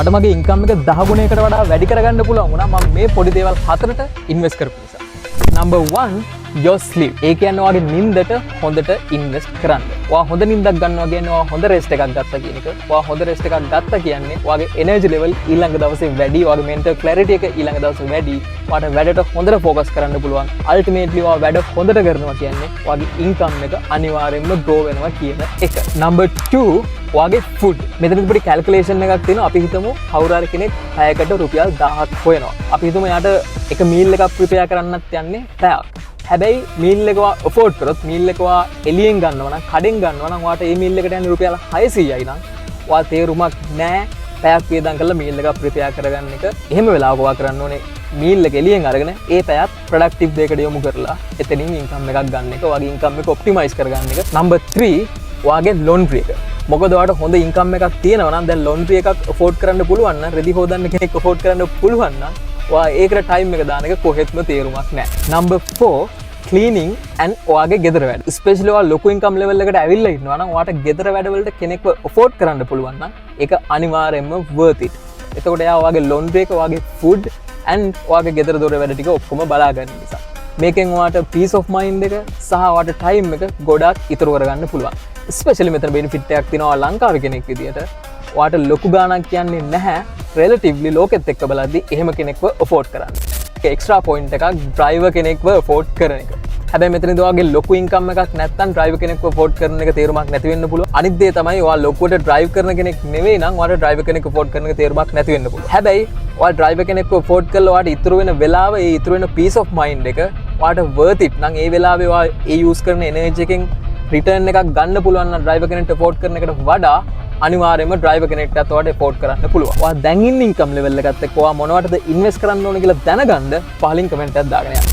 මට මගේ ඉන්කම් එක 10 ගුණයකට වඩා වැඩි කරගන්න පුළුවන් වුණා මම මේ පොඩි දේවල් හතරට ඉන්වෙස්ට් කරපු නිසා. Number 1 your sleep. ඒ කියන්නේ ඔයාගේ නිින්දට හොඳට ඉන්වෙස්ට් කරන්න. ඔයා හොඳ නිින්දක් ගන්නවා කියන්නේ ඔයා හොඳ රෙස්ට් එකක් ගත්තා කියන එක. ඔයා හොඳ රෙස්ට් එකක් ගත්තා කියන්නේ ඔයාගේ එනර්ජි ලෙවල් ඊළඟ දවසේ වැඩි, ඔයාගේ මෙන්ටල් ක්ලැරිටි එක ඊළඟ දවසේ වැඩි. ඔයාට වැඩට හොඳට ફોකස් කරන්න පුළුවන්. අල්ටිමේට්ලි ඔයා වැඩ හොඳට කරනවා කියන්නේ ඔයාගේ ඉන්කම් එක අනිවාර්යයෙන්ම ග්‍රෝ වෙනවා කියන එක. Number 2 ඔයාගේ ෆුඩ්. මෙතනදී පොඩි කැල්කියුලේෂන් එකක් තියෙනවා. අපි හිතමු කවුරු හරි කෙනෙක් පැයකට රුපියල් 1000ක් හොයනවා. අපි හිතමු එයාට එක මීල් එකක් ප්‍රිපෙයාර් කරන්නත් යන්නේ පැයක්. හැබැයි මීල් එක ඔෆෝඩ් කරොත් මීල් එක එළියෙන් ගන්නවා නම් කඩෙන් ගන්නවා නම් ඔයාට මේ මීල් එකට යන්නේ රුපියල් 600යි නම් ඔයා තේරුමක් නැහැ පැයක් වේදම් කරලා මීල් එකක් ප්‍රිපෙයාර් කරගන්න එක. එහෙම වෙලාවක ඔයා කරන්න ඕනේ මීල් එක එළියෙන් අරගෙන ඒ පැයත් ප්‍රොඩක්ටිව් දෙයකට යොමු කරලා එතනින් ඉන්කම් එකක් ගන්න එක. ඔයාගේ ඉන්කම් එක ඔප්ටිමයිස් කරගන්න එක. Number 3 ඔයාගේ ලොන්ඩ්‍රි එක. මොකද ඔයාට හොඳ ඉන්කම් එකක් තියෙනවා නම් දැන් ලොන්ඩ්‍රි එකක් ඔෆෝඩ් කරන්න පුළුවන් නම් රෙදි හොදන්න කෙනෙක් ඔෆෝඩ් කරන්න පුළුවන් නම් ඔයා ඒකට ටයිම් එක දාන එක කොහෙත්ම තේරුමක් නැහැ. Number 4 cleaning and ඔයාගේ ගෙදර වැඩ. ස්පෙෂලි ඔයා ලොකු ඉන්කම් ලෙවල් එකට ඇවිල්ලා ඉන්නවා නම් ඔයාට ගෙදර වැඩවලට කෙනෙක්ව ඔෆෝඩ් කරන්න පුළුවන් නම් ඒක අනිවාර්යයෙන්ම worth it. එතකොට එයා ඔයාගේ laundry එක, ඔයාගේ food and ඔයාගේ ගෙදර දොර වැඩ ටික ඔක්කොම බලා ගන්න නිසා. මේකෙන් ඔයාට peace of mind එක සහ ඔයාට time එක ගොඩාක් ඉතුරු කරගන්න පුළුවන්. ස්පෙෂලි මෙතන benefit එකක් තියෙනවා ලංකාවේ කෙනෙක් විදියට. ඔයාට ලොකු ගාණක් කියන්නේ නැහැ relatively ලෝකෙත් එක්ක බලද්දී එහෙම කෙනෙක්ව ඔෆෝඩ් කරන්න. එක්ස්ට්‍රා පොයින්ට් එකක් ඩ්‍රයිවර් කෙනෙක්ව ෆෝඩ් කරන එක. හැබැයි මෙතනදී ඔයාගේ ලොකු ඉන්කම් එකක් නැත්නම් ඩ්‍රයිවර් කෙනෙක්ව ෆෝඩ් කරන එක තේරුමක් නැති වෙන්න පුළුවන්. අනිත් දේ තමයි ඔයා ලොකුවට ඩ්‍රයිව් කරන කෙනෙක් නෙවෙයි නම් ඔයාට ඩ්‍රයිවර් කෙනෙක්ව ෆෝඩ් කරන එක තේරුමක් නැති වෙන්න පුළුවන්. හැබැයි ඔයා ඩ්‍රයිවර් කෙනෙක්ව ෆෝඩ් කරලා ඔයාට ඉතුරු වෙන වෙලාව, ඒ ඉතුරු වෙන peace of mind එක ඔයාට worth it නම් ඒ වෙලාවේ ඔයා ඒ යූස් කරන එනර්ජි එකෙන් රිටර්න් එකක් ගන්න පුළුවන් නම් ඩ්‍රයිවර් කෙනෙක්ට ෆෝඩ් කරන එකට වඩා අනිවාර්යයෙන්ම ඩ්‍රයිවර් කෙනෙක්ටත් ඔයාට එෆෝඩ් කරන්න පුළුවන්. ඔයා දැන් ඉන්න ඉන්කම් ලෙවල් එකත් එක්ක ඔයා මොනවටද ඉන්වෙස්ට් කරන්න ඕන කියලා දැනගන්න පහලින් කමෙන්ට් එකක් දාගෙන යන්න.